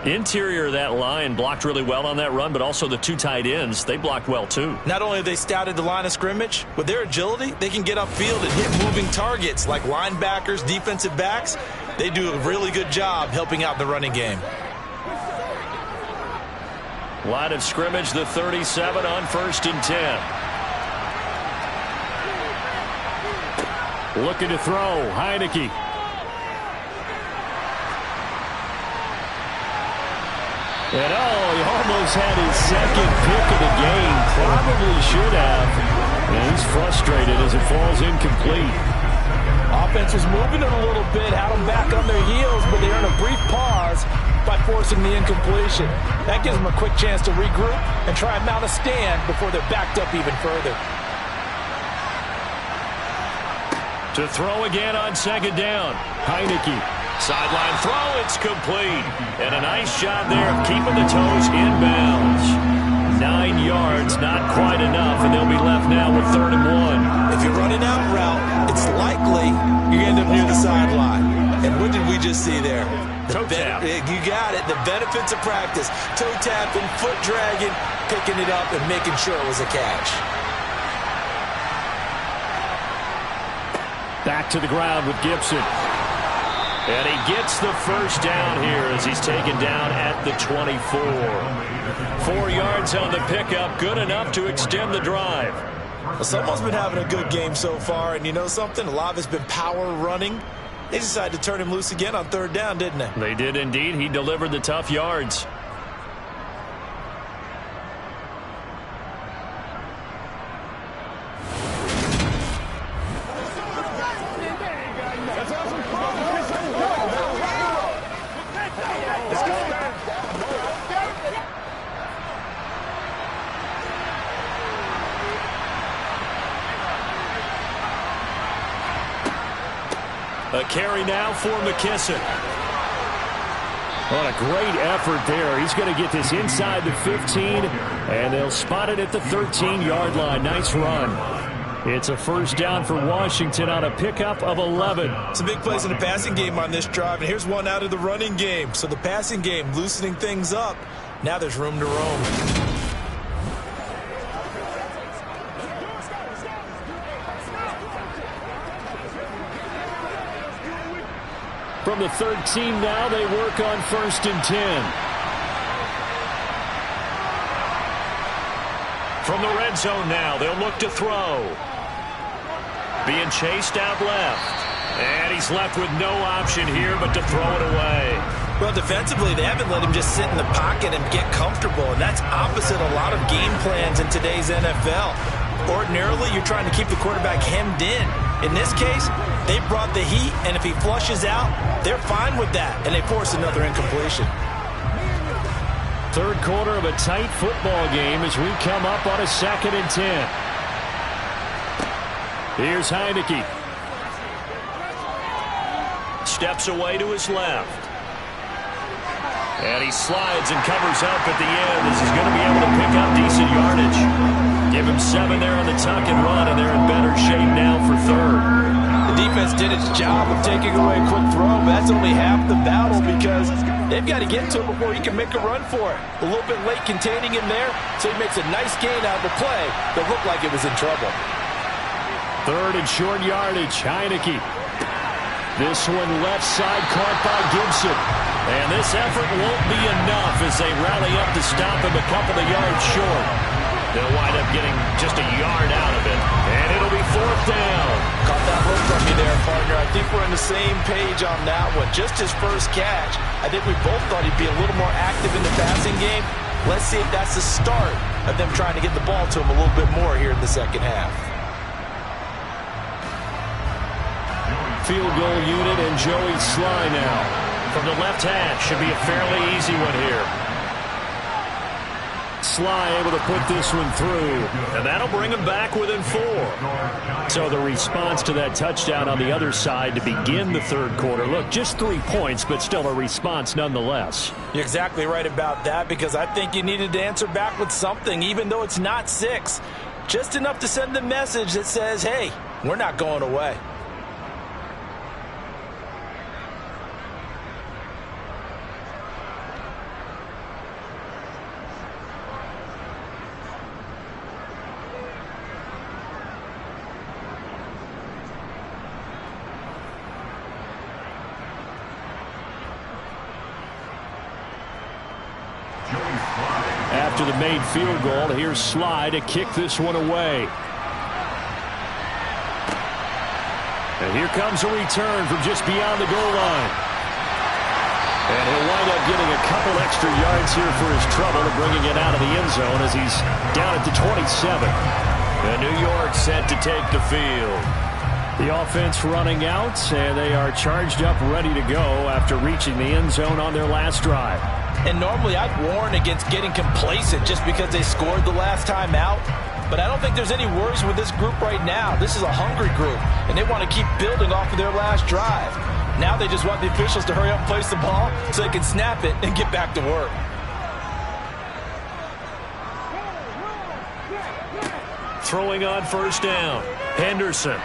Speaker 4: Interior of that line blocked really well on that run, but also the two tight ends, they blocked well too.
Speaker 2: Not only have they scouted the line of scrimmage, with their agility, they can get upfield and hit moving targets like linebackers, defensive backs. They do a really good job helping out the running game.
Speaker 1: Line of scrimmage, the 37 on 1st and 10. Looking to throw, Heineke. And he almost had his second pick of the game. Probably should have. And he's frustrated as it falls incomplete.
Speaker 2: Offense was moving it a little bit, had them back on their heels, but they earned a brief pause by forcing the incompletion. That gives them a quick chance to regroup and try and mount a stand before they're backed up even further.
Speaker 1: To throw again on 2nd down. Heineke. Sideline throw, it's complete. And a nice job there of keeping the toes inbounds. 9 yards, not quite enough, and they'll be left now with 3rd and 1.
Speaker 2: If you're running out route, it's likely you end up near the sideline. And what did we just see there?
Speaker 1: Toe tap.
Speaker 2: You got it. The benefits of practice. Toe tapping, foot dragging, picking it up, and making sure it was a catch.
Speaker 1: Back to the ground with Gibson. And he gets the first down here as he's taken down at the 24. 4 yards on the pickup, good enough to extend the drive.
Speaker 2: Well, someone's been having a good game so far, and you know something? A lot of it's been power running. They decided to turn him loose again on 3rd down, didn't they?
Speaker 1: They did indeed. He delivered the tough yards. A carry now for McKissick. What a great effort there. He's going to get this inside the 15, and they'll spot it at the 13-yard line. Nice run. It's a first down for Washington on a pickup of 11.
Speaker 2: Some big plays in the passing game on this drive, and here's one out of the running game. So the passing game loosening things up. Now there's room to roam.
Speaker 1: From the 13 now, they work on 1st and 10. From the red zone now, they'll look to throw. Being chased out left. And he's left with no option here but to throw it away.
Speaker 2: Well, defensively, they haven't let him just sit in the pocket and get comfortable, and that's opposite a lot of game plans in today's NFL. Ordinarily, you're trying to keep the quarterback hemmed in. In this case, they brought the heat, and if he flushes out, they're fine with that, and they force another incompletion.
Speaker 1: 3rd quarter of a tight football game as we come up on a 2nd and 10. Here's Heineke. Steps away to his left. And he slides and covers up at the end as he's going to be able to pick up decent yardage. Give him 7 there on the tuck and run, and they're in better shape now for 3rd.
Speaker 2: The defense did its job of taking away a quick throw, but that's only half the battle because they've got to get to him before he can make a run for it. A little bit late containing him there, so he makes a nice gain out of the play that looked like it was in trouble.
Speaker 1: 3rd and short yardage, Heineke. This one left side caught by Gibson. And this effort won't be enough as they rally up to stop him a couple of yards short. They'll wind up getting just a yard out of it. And it'll be 4th down.
Speaker 2: Caught that look from you there, partner. I think we're on the same page on that one. Just his first catch. I think we both thought he'd be a little more active in the passing game. Let's see if that's the start of them trying to get the ball to him a little bit more here in the second half.
Speaker 1: Field goal unit and Joey Sly now. From the left hash, should be a fairly easy one here. Sly able to put this one through, and that'll bring him back within 4. So the response to that touchdown on the other side to begin the 3rd quarter. Look, just 3 points, but still a response nonetheless.
Speaker 2: You're exactly right about that because I think you needed to answer back with something, even though it's not 6. Just enough to send the message that says, hey, we're not going away.
Speaker 1: after the made field goal. Here's Sly to kick this one away. And here comes a return from just beyond the goal line. And he'll wind up getting a couple extra yards here for his trouble and bringing it out of the end zone as he's down at the 27. And New York set to take the field. The offense running out, and they are charged up, ready to go after reaching the end zone on their last drive.
Speaker 2: And normally I'd warn against getting complacent just because they scored the last time out. But I don't think there's any worries with this group right now. This is a hungry group, and they want to keep building off of their last drive. Now they just want the officials to hurry up and place the ball so they can snap it and get back to work.
Speaker 1: Throwing on first down. Henderson.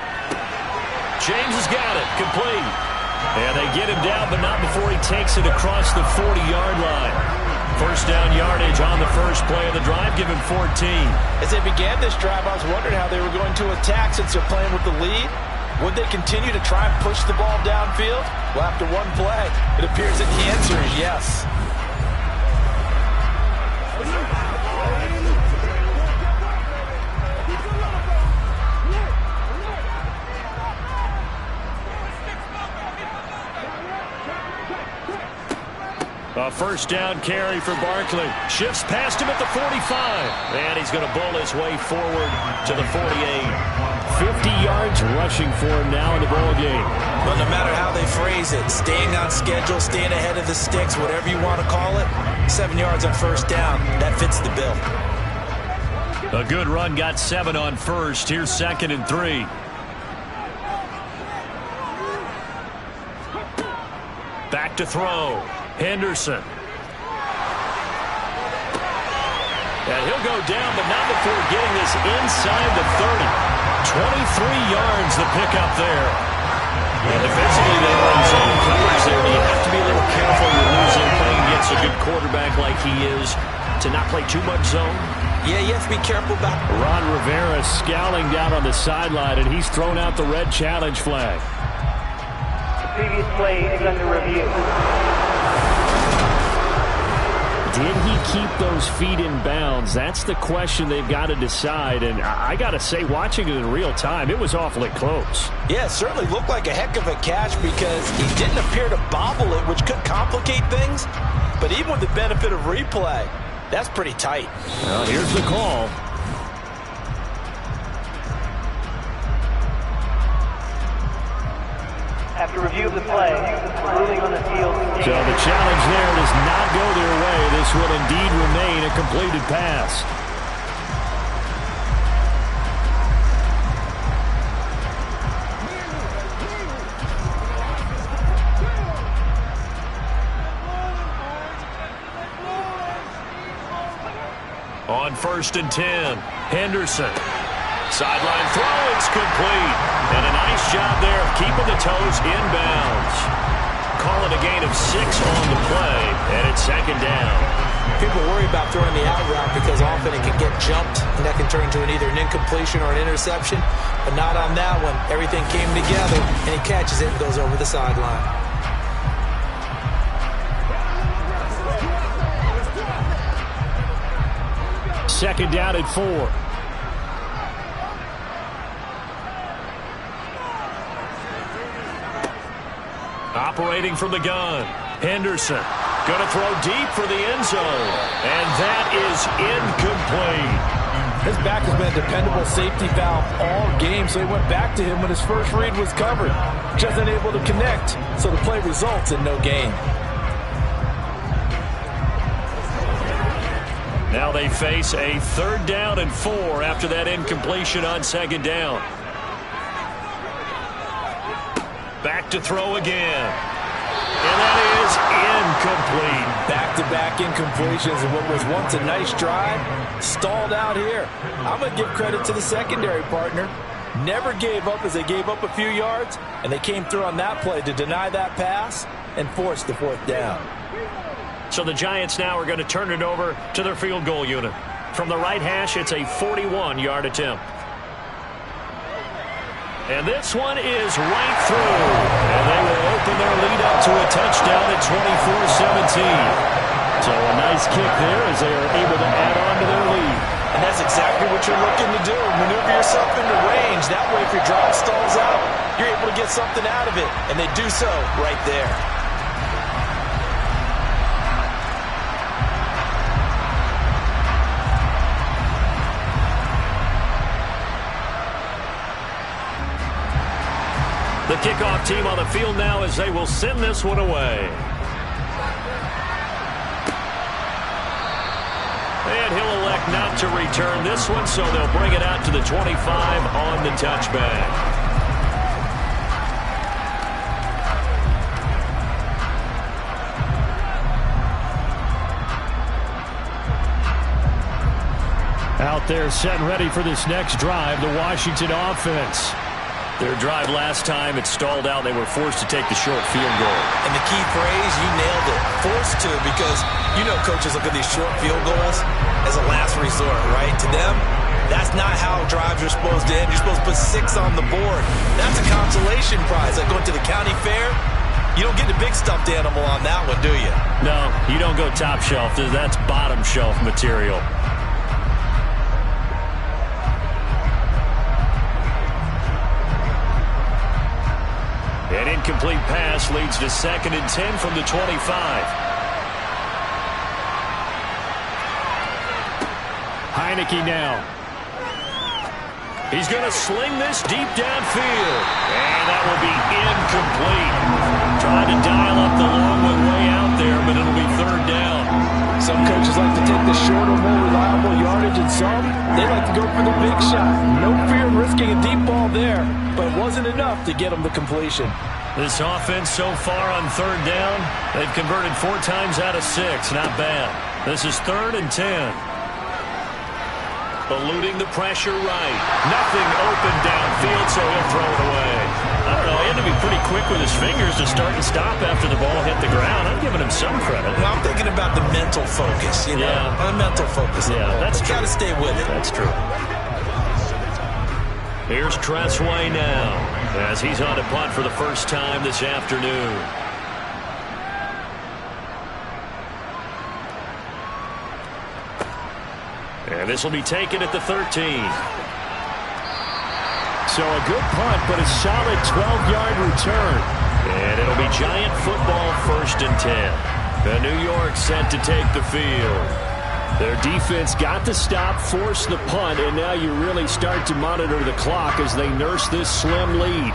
Speaker 1: James has got it. Complete. And they get him down, but not before he takes it across the 40-yard line. First down yardage on the first play of the drive. Give him 14.
Speaker 2: As they began this drive, I was wondering how they were going to attack since they're playing with the lead. Would they continue to try and push the ball downfield? Well, after one play, it appears that the answer is yes.
Speaker 1: A first down carry for Barkley. Shifts past him at the 45. And he's going to bowl his way forward to the 48. 50 yards rushing for him now in the ball game.
Speaker 2: But no matter how they phrase it, staying on schedule, staying ahead of the sticks, whatever you want to call it, 7 yards on first down, that fits the bill.
Speaker 1: A good run got 7 on first. Here's 2nd and 3. Back to throw. Henderson. And he'll go down, but not before getting this inside the 30. 23 yards the pickup there. And defensively, they were in zone coverage there. You have to be a little careful when you're losing playing against a good quarterback like he is to not play too much zone.
Speaker 2: Yeah, you have to be careful about it.
Speaker 1: Ron Rivera scowling down on the sideline, and he's thrown out the red challenge flag.
Speaker 5: The previous play is under review.
Speaker 1: Did he keep those feet in bounds? That's the question they've got to decide. And I got to say, watching it in real time, it was awfully close.
Speaker 2: Yeah, it certainly looked like a heck of a catch because he didn't appear to bobble it, which could complicate things. But even with the benefit of replay, that's pretty tight.
Speaker 1: Well, here's the call.
Speaker 5: After review of the play, ruling on the field.
Speaker 1: So the challenge there does not go their way. This will indeed remain a completed pass. On 1st and 10, Henderson. Sideline throw, it's complete. And a nice job there of keeping the toes inbounds. Call it a gain of 6 on the play, and it's 2nd down.
Speaker 2: People worry about throwing the out route because often it can get jumped, and that can turn into either an incompletion or an interception. But not on that one. Everything came together, and he catches it and goes over the sideline.
Speaker 1: Second down at 4. Operating from the gun. Henderson going to throw deep for the end zone. And that is incomplete.
Speaker 2: His back has been a dependable safety valve all game, so he went back to him when his first read was covered. Just unable to connect, so the play results in no gain.
Speaker 1: Now they face a 3rd down and 4 after that incompletion on 2nd down. Back to throw again. And that is incomplete.
Speaker 2: Back-to-back incompletions of what was once a nice drive, stalled out here. I'm going to give credit to the secondary partner. Never gave up as they gave up a few yards, and they came through on that play to deny that pass and force the 4th down.
Speaker 1: So the Giants now are going to turn it over to their field goal unit. From the right hash, it's a 41-yard attempt. And this one is right through. And they will open their lead up to a touchdown at 24-17. So a nice kick there as they are able to add on to their lead.
Speaker 2: And that's exactly what you're looking to do. Maneuver yourself into range. That way, if your drive stalls out, you're able to get something out of it. And they do so right there.
Speaker 4: The kickoff team on the field now as they will send this one away. And he'll elect not to return this one, so they'll bring it out to the 25 on the touchback.
Speaker 1: Out there set and ready for this next drive, the Washington offense.
Speaker 4: Their drive last time, it stalled out. They were forced to take the short field goal.
Speaker 2: And the key phrase, you nailed it. Forced to, because you know coaches look at these short field goals as a last resort, right? To them, that's not how drives are supposed to end. You're supposed to put 6 on the board. That's a consolation prize. Like going to the county fair, you don't get the big stuffed animal on that one, do you?
Speaker 4: No, you don't go top shelf. That's bottom shelf material. An incomplete pass leads to 2nd and 10 from the 25.
Speaker 1: Heineke now.
Speaker 4: He's going to sling this deep downfield. And that will be incomplete. Trying to dial up the long one way out there, but it'll be 3rd down.
Speaker 2: Some coaches like to take the shorter, more reliable yardage, and some, they like to go for the big shot. No fear of risking a deep ball there, but it wasn't enough to get them the completion.
Speaker 4: This offense so far on 3rd down, they've converted 4 times out of 6. Not bad. This is 3rd and 10. Eluding the pressure right. Nothing open downfield, so he'll throw it away. I don't know, he had to be pretty quick with his fingers to start and stop after the ball hit the ground. I'm giving him some credit.
Speaker 2: Well, I'm thinking about the mental focus, you know.
Speaker 4: Yeah.
Speaker 2: The mental focus.
Speaker 4: Yeah, that's true.
Speaker 2: Got to stay with it.
Speaker 4: That's true. Here's Tressway now as he's on to punt for the first time this afternoon. And this will be taken at the 13.
Speaker 1: So a good punt, but a solid 12-yard return.
Speaker 4: And it'll be Giant football, 1st and 10. The New York set to take the field.
Speaker 1: Their defense got the stop, forced the punt, and now you really start to monitor the clock as they nurse this slim lead.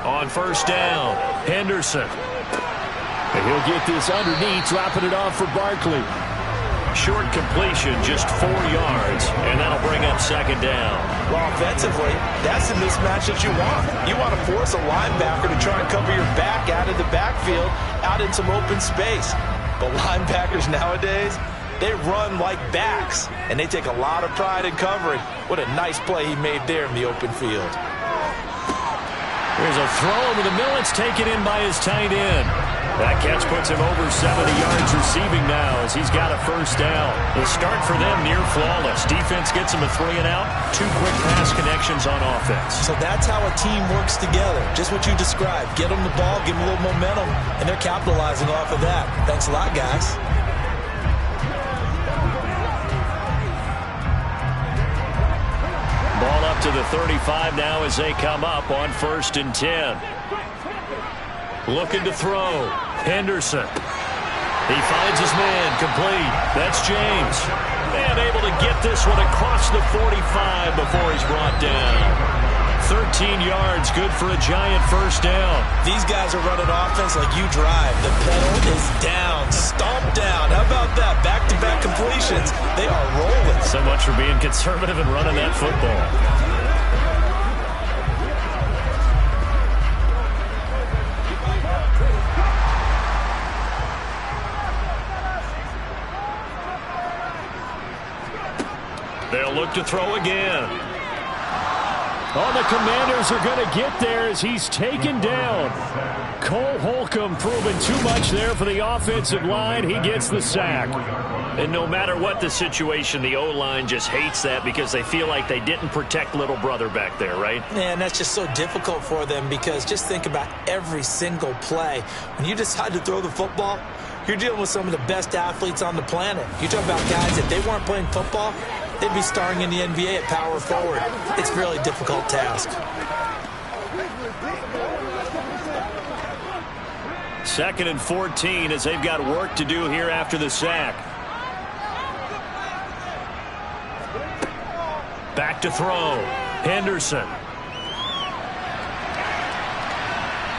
Speaker 4: On 1st down, Henderson.
Speaker 1: And he'll get this underneath, dropping it off for Barkley.
Speaker 4: Short completion, just 4 yards, and that'll bring up 2nd down.
Speaker 2: Well, offensively, that's the mismatch that you want. You want to force a linebacker to try and cover your back out of the backfield, out in some open space. But linebackers nowadays, they run like backs, and they take a lot of pride in covering. What a nice play he made there in the open field.
Speaker 4: There's a throw over the middle. It's taken in by his tight end. That catch puts him over 70 yards receiving now as he's got a 1st down. The start for them near flawless. Defense gets him a 3 and out. 2 quick pass connections on offense.
Speaker 2: So that's how a team works together. Just what you described. Get them the ball, give them a little momentum, and they're capitalizing off of that. Thanks a lot, guys.
Speaker 4: Ball up to the 35 now as they come up on 1st and 10. Looking to throw. Henderson. He finds his man. Complete. That's James. And able to get this one across the 45 before he's brought down. 13 yards. Good for a Giant 1st down.
Speaker 2: These guys are running offense like you drive. The pedal is down. Stomp down. How about that? Back-to-back completions. They are rolling.
Speaker 4: So much for being conservative and running that football. They'll look to throw again.
Speaker 1: Oh, the Commanders are going to get there as he's taken down. Cole Holcomb proving too much there for the offensive line. He gets the sack.
Speaker 4: And no matter what the situation, the O-line just hates that because they feel like they didn't protect little brother back there, right?
Speaker 2: Man, that's just so difficult for them because just think about every single play. When you decide to throw the football, you're dealing with some of the best athletes on the planet. You talk about guys, if they weren't playing football, they'd be starring in the NBA at power forward. It's a really difficult task.
Speaker 4: 2nd and 14 as they've got work to do here after the sack. Back to throw. Henderson.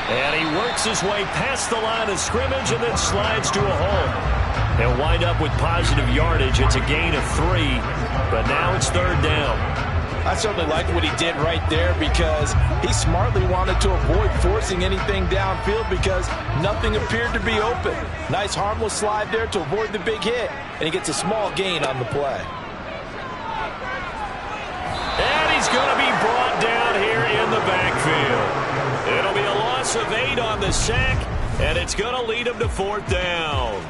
Speaker 4: And he works his way past the line of scrimmage and then slides to a hole. They'll wind up with positive yardage. It's a gain of 3, but now it's 3rd down.
Speaker 2: I certainly like what he did right there because he smartly wanted to avoid forcing anything downfield because nothing appeared to be open. Nice harmless slide there to avoid the big hit, and he gets a small gain on the play.
Speaker 4: And he's going to be brought down here in the backfield. It'll be a loss of 8 on the sack, and it's going to lead him to 4th down.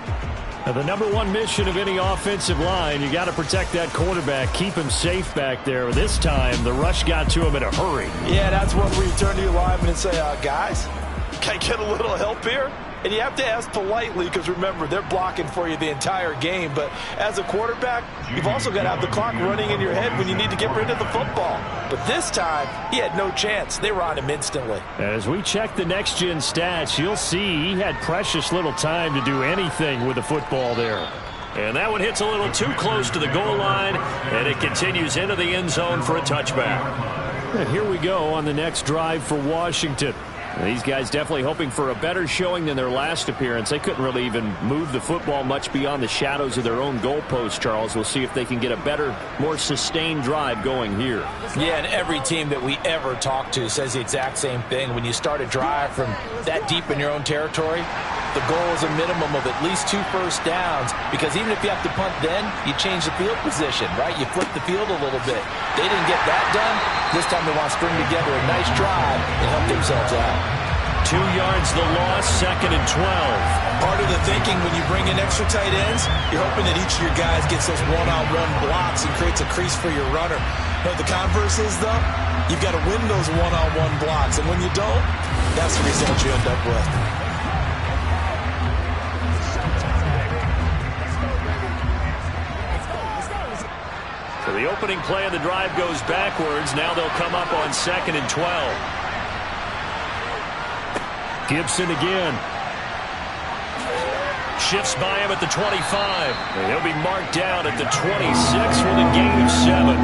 Speaker 1: Now, the number one mission of any offensive line, you got to protect that quarterback, keep him safe back there. This time, the rush got to him in a hurry.
Speaker 2: Yeah, that's when we turn to your lineman and say, guys, can I get a little help here? And you have to ask politely because, remember, they're blocking for you the entire game. But as a quarterback, you've also got to have the clock running in your head when you need to get rid of the football. But this time, he had no chance. They were on him instantly.
Speaker 1: As we check the next-gen stats, you'll see he had precious little time to do anything with the football there.
Speaker 4: And that one hits a little too close to the goal line, and it continues into the end zone for a touchback.
Speaker 1: And here we go on the next drive for Washington. These guys definitely hoping for a better showing than their last appearance. They couldn't really even move the football much beyond the shadows of their own goalpost, Charles. We'll see if they can get a better, more sustained drive going here.
Speaker 2: Yeah, and every team that we ever talk to says the exact same thing. When you start a drive from that deep in your own territory, the goal is a minimum of at least 2 first downs because even if you have to punt then, you change the field position, right? You flip the field a little bit. They didn't get that done. This time they want to string together a nice drive and help themselves out.
Speaker 4: 2 yards the loss, 2nd and 12.
Speaker 2: Part of the thinking when you bring in extra tight ends, you're hoping that each of your guys gets those one-on-one blocks and creates a crease for your runner. But the converse is, though, you've got to win those one-on-one blocks. And when you don't, that's the result you end up with.
Speaker 4: So the opening play of the drive goes backwards. Now they'll come up on 2nd and 12.
Speaker 1: Gibson again.
Speaker 4: Shifts by him at the 25. And he'll be marked down at the 26 with a gain of 7.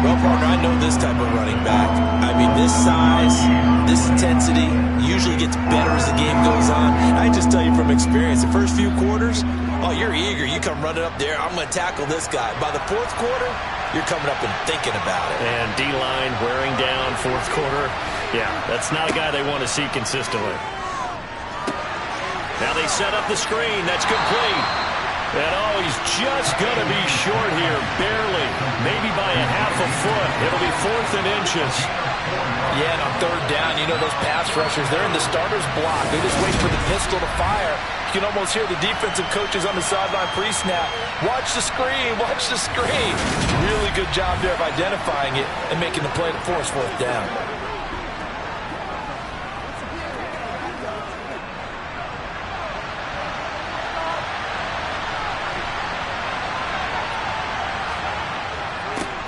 Speaker 2: Well, partner, I know this type of running back. I mean, this size, this intensity usually gets better as the game goes on. I just tell you from experience, the first few quarters, oh, you're eager. You come running up there. I'm going to tackle this guy. By the 4th quarter, you're coming up and thinking about it.
Speaker 4: And D-line wearing down 4th quarter. Yeah, that's not a guy they want to see consistently. Now they set up the screen. That's complete. And, oh, he's just going to be short here, barely. Maybe by a half a foot. It'll be 4th and inches.
Speaker 2: Yeah, and on 3rd down, you know those pass rushers, they're in the starter's block. They just wait for the pistol to fire. You can almost hear the defensive coaches on the sideline pre-snap. Watch the screen, watch the screen. Really good job there of identifying it and making the play to force 4th down.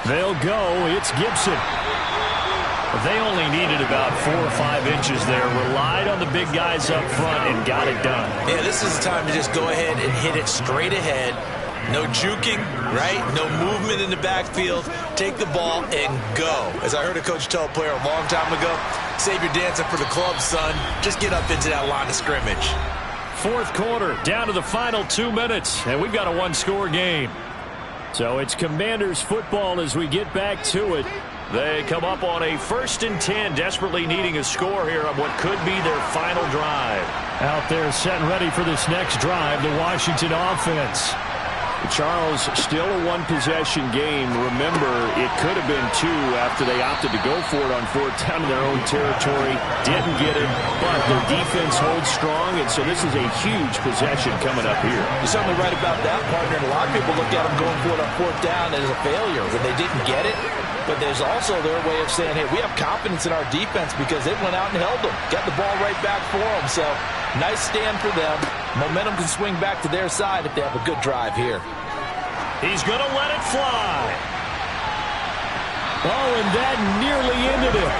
Speaker 1: They'll go. It's Gibson.
Speaker 4: They only needed about 4 or 5 inches there. Relied on the big guys up front and got it done.
Speaker 2: Yeah, this is the time to just go ahead and hit it straight ahead. No juking, right? No movement in the backfield. Take the ball and go. As I heard a coach tell a player a long time ago, save your dancing for the club, son. Just get up into that line of scrimmage.
Speaker 1: 4th quarter, down to the final 2 minutes, and we've got a 1-score game. So it's Commanders football as we get back to it.
Speaker 4: They come up on a 1st and 10, desperately needing a score here on what could be their final drive.
Speaker 1: Out there set and ready for this next drive, the Washington offense. Charles, still a one-possession game. Remember, it could have been two after they opted to go for it on fourth down in their own territory. Didn't get it, but their defense holds strong, and so this is a huge possession coming up here.
Speaker 2: You're certainly right about that, partner. And a lot of people look at them going for it on fourth down as a failure when they didn't get it. But there's also their way of saying, hey, we have confidence in our defense because it went out and held them. Got the ball right back for them. So nice stand for them. Momentum can swing back to their side if they have a good drive here.
Speaker 1: He's going to let it fly. Oh, and that nearly ended it.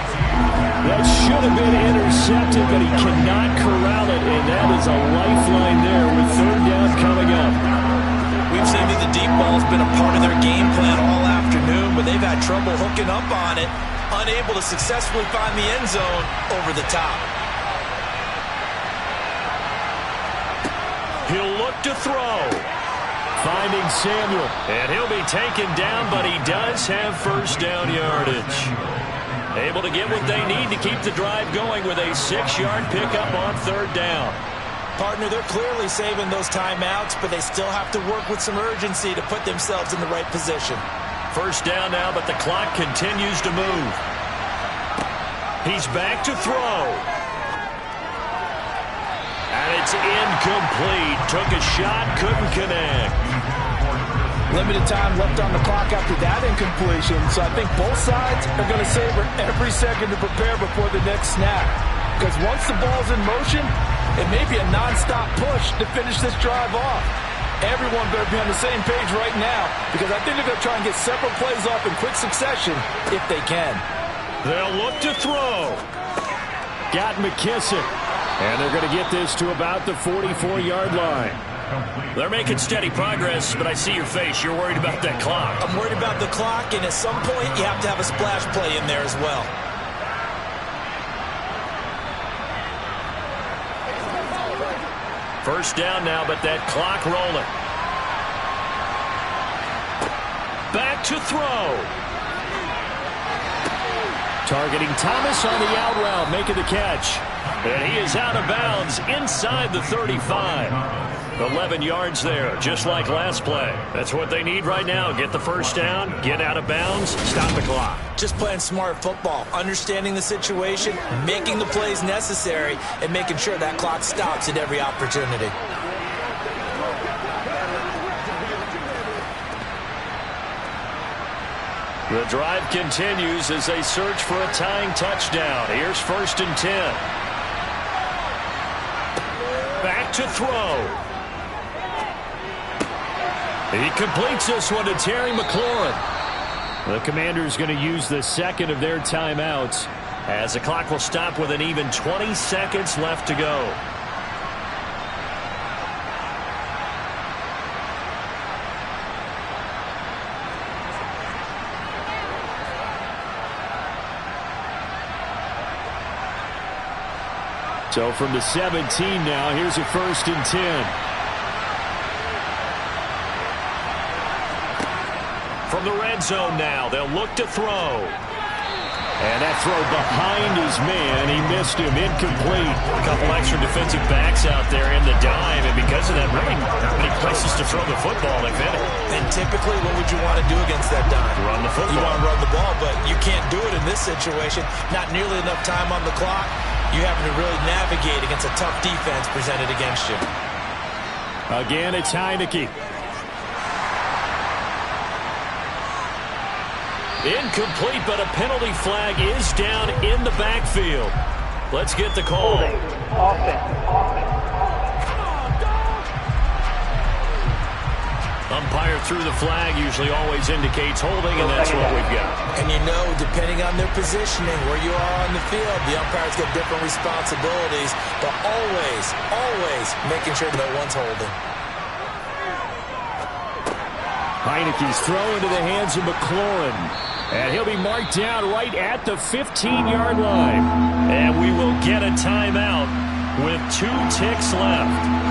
Speaker 1: That should have been intercepted, but he cannot corral it, and that is a lifeline there with third down coming up.
Speaker 2: We've seen that the deep ball has been a part of their game plan all afternoon, but they've had trouble hooking up on it, unable to successfully find the end zone over the top.
Speaker 1: He'll look to throw. Finding Samuel. And he'll be taken down, but he does have first down yardage. Able to get what they need to keep the drive going with a 6-yard pickup on third down.
Speaker 2: Partner, they're clearly saving those timeouts, but they still have to work with some urgency to put themselves in the right position.
Speaker 1: First down now, but the clock continues to move. He's back to throw. And it's incomplete. Took a shot, couldn't connect.
Speaker 2: Limited time left on the clock after that incompletion, so I think both sides are going to savor every second to prepare before the next snap. Because once the ball's in motion, it may be a non-stop push to finish this drive off. Everyone better be on the same page right now, because I think they're going to try and get several plays off in quick succession if they can.
Speaker 1: They'll look to throw. Got McKissick. And they're going to get this to about the 44-yard line. They're making steady progress, but I see your face. You're worried about that clock.
Speaker 2: I'm worried about the clock, and at some point you have to have a splash play in there as well.
Speaker 1: First down now, but that clock rolling. Back to throw. Targeting Thomas on the out route, making the catch. And he is out of bounds inside the 35. 11 yards there, just like last play. That's what they need right now. Get the first down, get out of bounds, stop the clock.
Speaker 2: Just playing smart football, understanding the situation, making the plays necessary, and making sure that clock stops at every opportunity.
Speaker 1: The drive continues as they search for a tying touchdown. Here's first and 10. Back to throw. He completes this one to Terry McLaurin. The Commanders going to use the second of their timeouts as the clock will stop with an even 20 seconds left to go. So from the 17 now, here's a first and 10. From the red zone now, they'll look to throw. And that throw behind his man, he missed him, incomplete. A couple extra defensive backs out there in the dime, and because of that, really not many places to throw the football, if any.
Speaker 2: And typically, what would you want to do against that dime?
Speaker 1: Run the football.
Speaker 2: You want to run the ball, but you can't do it in this situation. Not nearly enough time on the clock. You have to really navigate against a tough defense presented against you.
Speaker 1: Again, it's Heineke. Incomplete, but a penalty flag is down in the backfield. Let's get the call. Umpire threw the flag, usually always indicates holding, and that's what we've got.
Speaker 2: And you know, depending on their positioning, where you are on the field, the umpires get different responsibilities, but always making sure no one's holding.
Speaker 1: Heineke's throw into the hands of McLaurin. And he'll be marked down right at the 15-yard line. And we will get a timeout with 2 ticks left.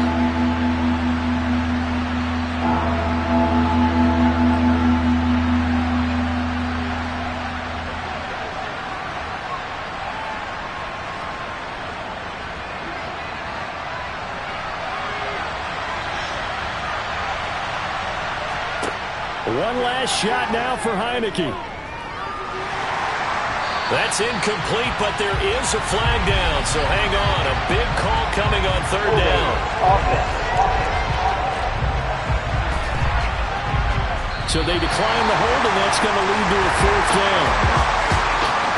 Speaker 1: One last shot now for Heineke.
Speaker 4: That's incomplete, but there is a flag down, so hang on. A big call coming on third down.
Speaker 5: Offense.
Speaker 1: So they decline the hold, and that's going to lead to a fourth down.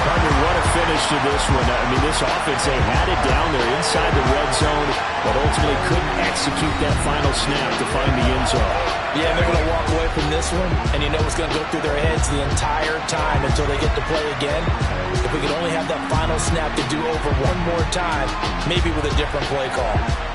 Speaker 1: Partner, what a finish to this one. I mean, this offense, they had it down there inside the red zone, but ultimately couldn't execute that final snap to find the end zone.
Speaker 2: Yeah, they're going to walk away from this one, and you know it's going to go through their heads the entire time until they get to play again. If we could only have that final snap to do over one more time, maybe with a different play call.